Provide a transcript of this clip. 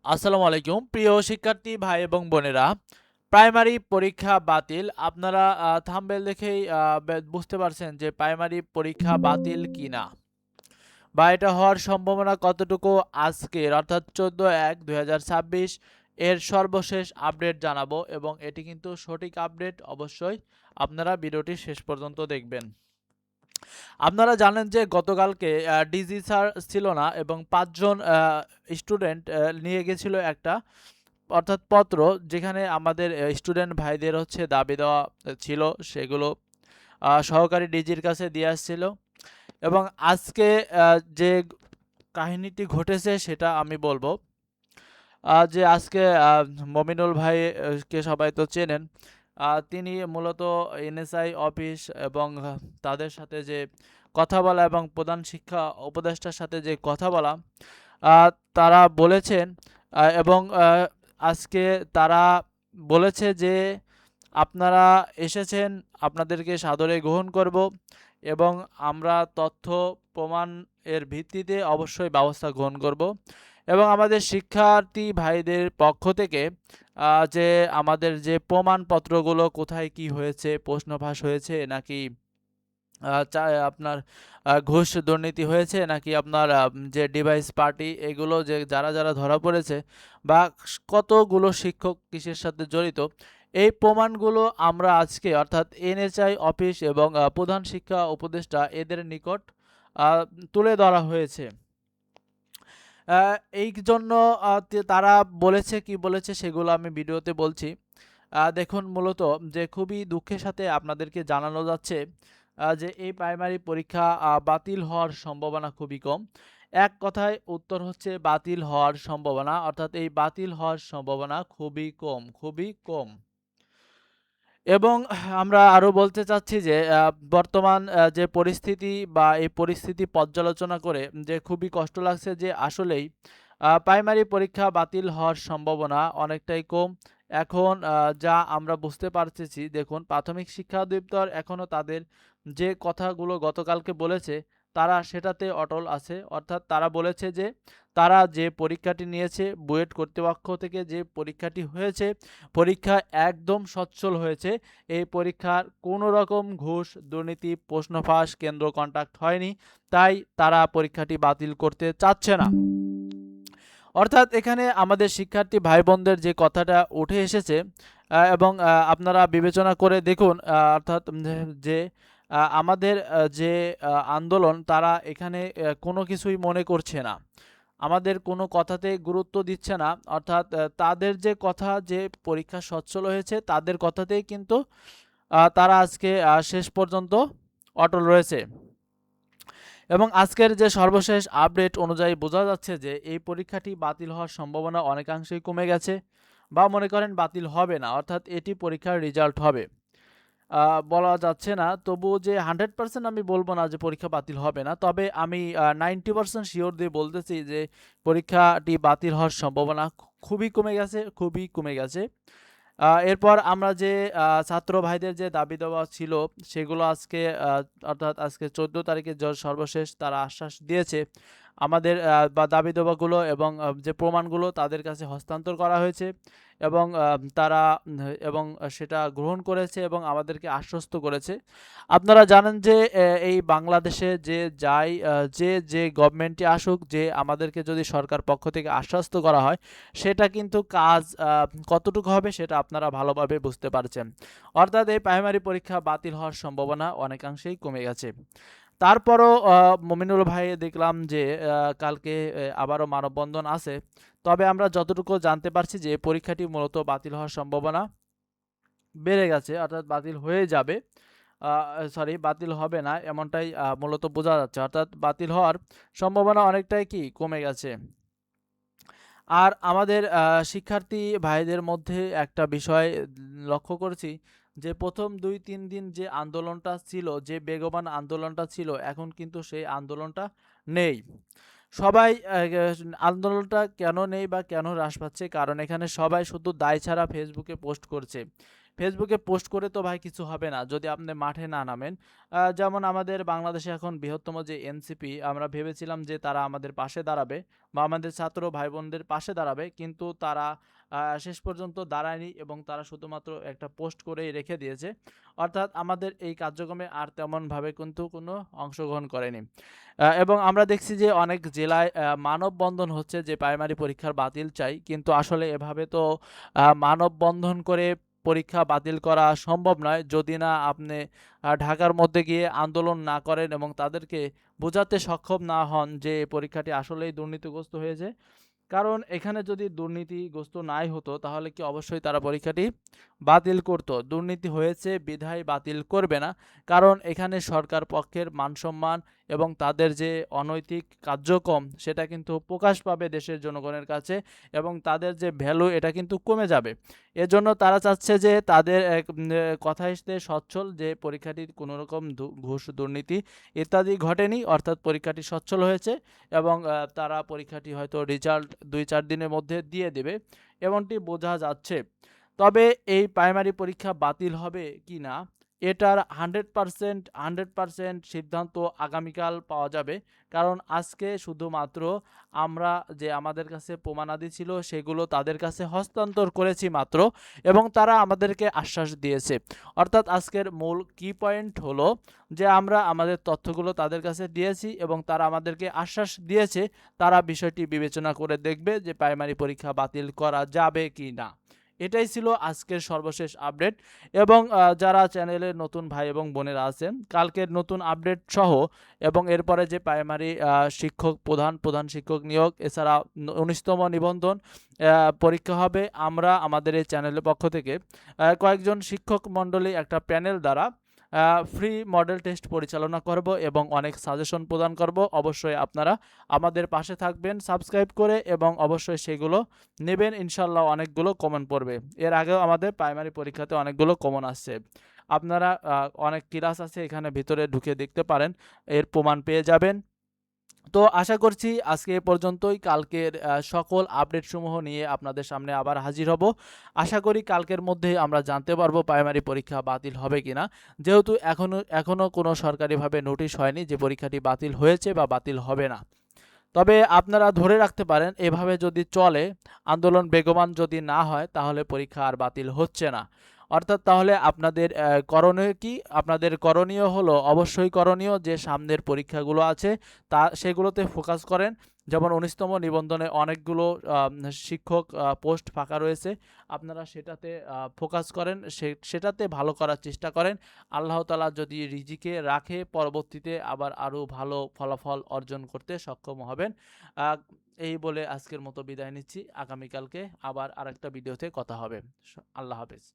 আসসালামু আলাইকুম প্রিয় শিক্ষার্থী ভাই এবং বোনেরা। প্রাইমারি পরীক্ষা বাতিল। আপনারা থাম্বনেল দেখেই বুঝতে পারছেন যে প্রাইমারি পরীক্ষা বাতিল কিনা বা এটা হওয়ার সম্ভাবনা কতটুকু। আজকের অর্থাৎ 14/1/2026 এর সর্বশেষ আপডেট জানাবো এবং এটি কিন্তু সঠিক আপডেট। অবশ্যই আপনারা ভিডিওটি শেষ পর্যন্ত দেখবেন। আপনারা জানেন যে গতকালকে ডিজি স্যার ছিল না এবং ৫ জন স্টুডেন্ট নিয়ে গেছিল একটা অর্থাৎ পত্র, যেখানে আমাদের স্টুডেন্ট ভাইদের হচ্ছে দাবি দেওয়া ছিল, সেগুলো সহকারী ডিজির কাছে দিয়ে আসছিল। এবং আজকে যে কাহিনীটি ঘটেছে সেটা আমি বলবো। যে আজকে মমিনুল ভাইকে সবাই তো চেনেন। তিনি মূলত এনএসআই অফিস এবং তাদের সাথে যে কথা বলা এবং প্রধান শিক্ষা উপদেষ্টার সাথে যে কথা বলা, আহ, তারা বলেছেন এবং আজকে তারা বলেছে যে আপনারা এসেছেন, আপনাদেরকে সাদরে গ্রহণ করব এবং আমরা তথ্য প্রমাণ এর ভিত্তিতে অবশ্যই ব্যবস্থা গ্রহণ করব। এবং আমাদের শিক্ষার্থী ভাইদের পক্ষ থেকে যে আমাদের যে প্রমাণপত্রগুলো কোথায় কি হয়েছে, প্রশ্ন ফাঁস হয়েছে নাকি আপনার ঘুষ দুর্নীতি হয়েছে নাকি আপনার যে ডিভাইস পার্টি, এগুলো যে যারা যারা ধরা পড়েছে বা কতগুলো শিক্ষক কিসের সাথে জড়িত, এই প্রমাণগুলো আমরা আজকে অর্থাৎ এনএচআই অফিস এবং প্রধান শিক্ষা উপদেষ্টা এদের নিকট তুলে ধরা হয়েছে। এই জন্য তারা বলেছে কি বলেছে সেগুলো আমি ভিডিওতে বলছি। দেখুন, মূলত যে খুবই দুঃখের সাথে আপনাদেরকে জানানো যাচ্ছে যে এই প্রাইমারি পরীক্ষা বাতিল হওয়ার সম্ভাবনা খুবই কম। এক কথায় উত্তর হচ্ছে বাতিল হওয়ার সম্ভাবনা, অর্থাৎ এই বাতিল হওয়ার সম্ভাবনা খুবই কম, খুবই কম। এবং আমরা আরো বলতে চাচ্ছি যে বর্তমান যে পরিস্থিতি বা এই পরিস্থিতি পর্যালোচনা করে যে খুবই কষ্ট লাগছে যে আসলেই প্রাইমারি পরীক্ষা বাতিল হওয়ার সম্ভাবনা অনেকটাই কম। এখন যা আমরা বুঝতে পারতেছি, দেখুন, প্রাথমিক শিক্ষা অধিদপ্তর এখনও তাদের যে কথাগুলো গতকালকে বলেছে তারা সেটাতে অটল আছে। অর্থাৎ তারা বলেছে যে তারা যে পরীক্ষাটি নিয়েছে, বুয়েট কর্তৃপক্ষ থেকে যে পরীক্ষাটি হয়েছে, পরীক্ষা একদম সচ্ছল হয়েছে। এই পরীক্ষার কোনো রকম ঘুষ দুর্নীতি প্রশ্ন ফাঁস কেন্দ্র কন্টাক্ট হয়নি, তাই তারা পরীক্ষাটি বাতিল করতে চাচ্ছে না। অর্থাৎ এখানে আমাদের শিক্ষার্থী ভাই বোনদের যে কথাটা উঠে এসেছে এবং আপনারা বিবেচনা করে দেখুন, অর্থাৎ যে আমাদের যে আন্দোলন, তারা এখানে কোনো কিছুই মনে করছে না, আমাদের কোনো কথাতে গুরুত্ব দিচ্ছে না। অর্থাৎ তাদের যে কথা যে পরীক্ষা সচ্ছল হয়েছে তাদের কথাতেই কিন্তু তারা আজকে শেষ পর্যন্ত অটল রয়েছে। এবং আজকের যে সর্বশেষ আপডেট অনুযায়ী বোঝা যাচ্ছে যে এই পরীক্ষাটি বাতিল হওয়ার সম্ভাবনা অনেকাংশেই কমে গেছে, বা মনে করেন বাতিল হবে না, অর্থাৎ এটি পরীক্ষার রেজাল্ট হবে। বলা যাচ্ছে না, তবুও যে 100% আমি বলবো না যে পরীক্ষা বাতিল হবে না, তবে আমি 90% শিওর দিয়ে বলতেছি যে পরীক্ষাটি বাতিল হওয়ার সম্ভাবনা খুবই কমে গেছে, খুবই কমে গেছে। এরপর আমরা যে ছাত্র ভাইদের যে দাবি দেওয়া ছিল সেগুলো আজকে অর্থাৎ আজকে 14 তারিখে সর্বশেষ তারা আশ্বাস দিয়েছে আমাদের বা দাবি দেওয়াগুলো এবং যে প্রমাণগুলো তাদের কাছে হস্তান্তর করা হয়েছে এবং তারা এবং সেটা গ্রহণ করেছে এবং আমাদেরকে আশ্বস্ত করেছে। আপনারা জানেন যে এই বাংলাদেশে যে যাই যে গভর্নমেন্টই আসুক, যে আমাদেরকে যদি সরকার পক্ষ থেকে আশ্বস্ত করা হয়, সেটা কিন্তু কাজ কতটুকু হবে সেটা আপনারা ভালোভাবে বুঝতে পারছেন। অর্থাৎ এই প্রাইমারি পরীক্ষা বাতিল হওয়ার সম্ভাবনা অনেকাংশেই কমে গেছে। তারপরও মমিনুল ভাই দেখলাম যে কালকে আবারও মানববন্ধন আছে। তবে আমরা যতটুকু জানতে পারছি যে পরীক্ষাটি মূলত বাতিল হওয়ার সম্ভাবনা বেড়ে গেছে, অর্থাৎ বাতিল হয়ে যাবে। সরি, বাতিল হবে না এমনটাই মূলত বোঝা যাচ্ছে, অর্থাৎ বাতিল হওয়ার সম্ভাবনা অনেকটাই কি কমে গেছে। আর আমাদের শিক্ষার্থী ভাইদের মধ্যে একটা বিষয় লক্ষ্য করেছি যে প্রথম ২-৩ দিন যে আন্দোলনটা ছিল, যে বেগবান আন্দোলনটা ছিল, এখন কিন্তু সেই আন্দোলনটা নেই। সবাই আন্দোলনটা কেন নেই বা কেন হ্রাস পাচ্ছে, কারণ এখানে সবাই শুধু দায় ছাড়া ফেসবুকে পোস্ট করছে। ফেসবুকে পোস্ট করে তো ভাই কিছু হবে না যদি আপনি মাঠে না নামেন। যেমন আমাদের বাংলাদেশে এখন বৃহত্তম যে এনসিপি, আমরা ভেবেছিলাম যে তারা আমাদের পাশে দাঁড়াবে বা আমাদের ছাত্র ভাই বোনদের পাশে দাঁড়াবে, কিন্তু তারা শেষ পর্যন্ত দাঁড়ায়নি এবং তারা শুধুমাত্র একটা পোস্ট করেই রেখে দিয়েছে। অর্থাৎ আমাদের এই কার্যক্রমে আর তেমনভাবে কিন্তু কোনো অংশগ্রহণ করেনি। এবং আমরা দেখছি যে অনেক জেলায় মানববন্ধন হচ্ছে যে প্রাইমারি পরীক্ষার বাতিল চাই, কিন্তু আসলে এভাবে তো মানববন্ধন করে পরীক্ষা বাতিল করা সম্ভব নয় যদি না আপনি ঢাকার মধ্যে গিয়ে আন্দোলন না করেন এবং তাদেরকে বোঝাতে সক্ষম না হন যে এই পরীক্ষাটি আসলেই দুর্নীতিগ্রস্ত হয়েছে। কারণ এখানে যদি দুর্নীতিগ্রস্ত নাই হতো তাহলে কি অবশ্যই তারা পরীক্ষাটি বাতিল করত। দুর্নীতি হয়েছে বিধায় বাতিল করবে না। কারণ এখানে সরকার পক্ষের মানসম্মান এবং তাদের যে অনৈতিক কার্যক্রম সেটা কিন্তু প্রকাশ পাবে দেশের জনগণের কাছে এবং তাদের যে ভ্যালু এটা কিন্তু কমে যাবে। এজন্য তারা চাচ্ছে যে তাদের কথাইতে সচ্ছল যে পরীক্ষাটি কোনো রকম ঘুষ দুর্নীতি ইত্যাদি ঘটেনি, অর্থাৎ পরীক্ষাটি সচ্ছল হয়েছে এবং তারা পরীক্ষাটি হয়তো রেজাল্ট ২-৪ দিনের মধ্যে দিয়ে দেবে এমনটি বোঝা যাচ্ছে। তবে এই প্রাইমারি পরীক্ষা বাতিল হবে কি না এটার 100% সিদ্ধান্ত আগামীকাল পাওয়া যাবে। কারণ আজকে শুধুমাত্র আমরা যে আমাদের কাছে প্রমাণাদি ছিল সেগুলো তাদের কাছে হস্তান্তর করেছি মাত্র, এবং তারা আমাদেরকে আশ্বাস দিয়েছে। অর্থাৎ আজকের মূল কি পয়েন্ট হলো যে আমরা আমাদের তথ্যগুলো তাদের কাছে দিয়েছি এবং তারা আমাদেরকে আশ্বাস দিয়েছে তারা বিষয়টি বিবেচনা করে দেখবে যে প্রাইমারি পরীক্ষা বাতিল করা যাবে কি না। এটাই ছিল আজকের সর্বশেষ আপডেট। এবং যারা চ্যানেলের নতুন ভাই এবং বোনেরা আছেন, কালকের নতুন আপডেট সহ এবং এরপরে যে প্রাইমারি শিক্ষক প্রধান শিক্ষক নিয়োগ এছাড়া ১৯তম নিবন্ধন পরীক্ষা হবে, আমরা আমাদের এই চ্যানেলের পক্ষ থেকে কয়েকজন শিক্ষক মণ্ডলী একটা প্যানেল দ্বারা ফ্রি মডেল টেস্ট পরিচালনা করব এবং অনেক সাজেশন প্রদান করব। অবশ্যই আপনারা আমাদের পাশে থাকবেন সাবস্ক্রাইব করে এবং অবশ্যই সেগুলো নেবেন, ইনশাল্লাহ অনেকগুলো কমন পড়বে। এর আগেও আমাদের প্রাইমারি পরীক্ষাতে অনেকগুলো কমন আসছে। আপনারা অনেক ক্লাস আছে এখানে ভিতরে ঢুকে দেখতে পারেন, এর প্রমাণ পেয়ে যাবেন। তো আশা করছি আজকে এ পর্যন্তই। কালকের সকল আপডেট সমূহ নিয়ে আপনাদের সামনে আবার হাজির হব। আশা করি কালকের মধ্যে আমরা জানতে পারবো প্রাইমারি পরীক্ষা বাতিল হবে কিনা, যেহেতু এখনো কোনো সরকারিভাবে নোটিশ হয়নি যে পরীক্ষাটি বাতিল হয়েছে বা বাতিল হবে না। তবে আপনারা ধরে রাখতে পারেন এভাবে যদি চলে, আন্দোলন বেগবান যদি না হয় তাহলে পরীক্ষা আর বাতিল হচ্ছে না। অর্থাৎ তাহলে আপনাদের করণীয় কি? আপনাদের করণীয় হলো অবশ্যই করণীয় যে সামনের পরীক্ষাগুলো আছে সেগুলোতে ফোকাস করেন। যেমন ১৯তম নিবন্ধনে অনেকগুলো শিক্ষক পোস্ট ফাঁকা রয়েছে, আপনারা সেটাতে ফোকাস করেন, সেটাতে ভালো করার চেষ্টা করেন। আল্লাহ তাআলা যদি রিজিকে রাখে পরবর্তীতে আবার আরও ভালো ফলাফল অর্জন করতে সক্ষম হবেন। এই বলে আজকের মতো বিদায় নিচ্ছি। আগামীকালকে আবার আরেকটা ভিডিওতে কথা হবে। আল্লাহ হাফেজ।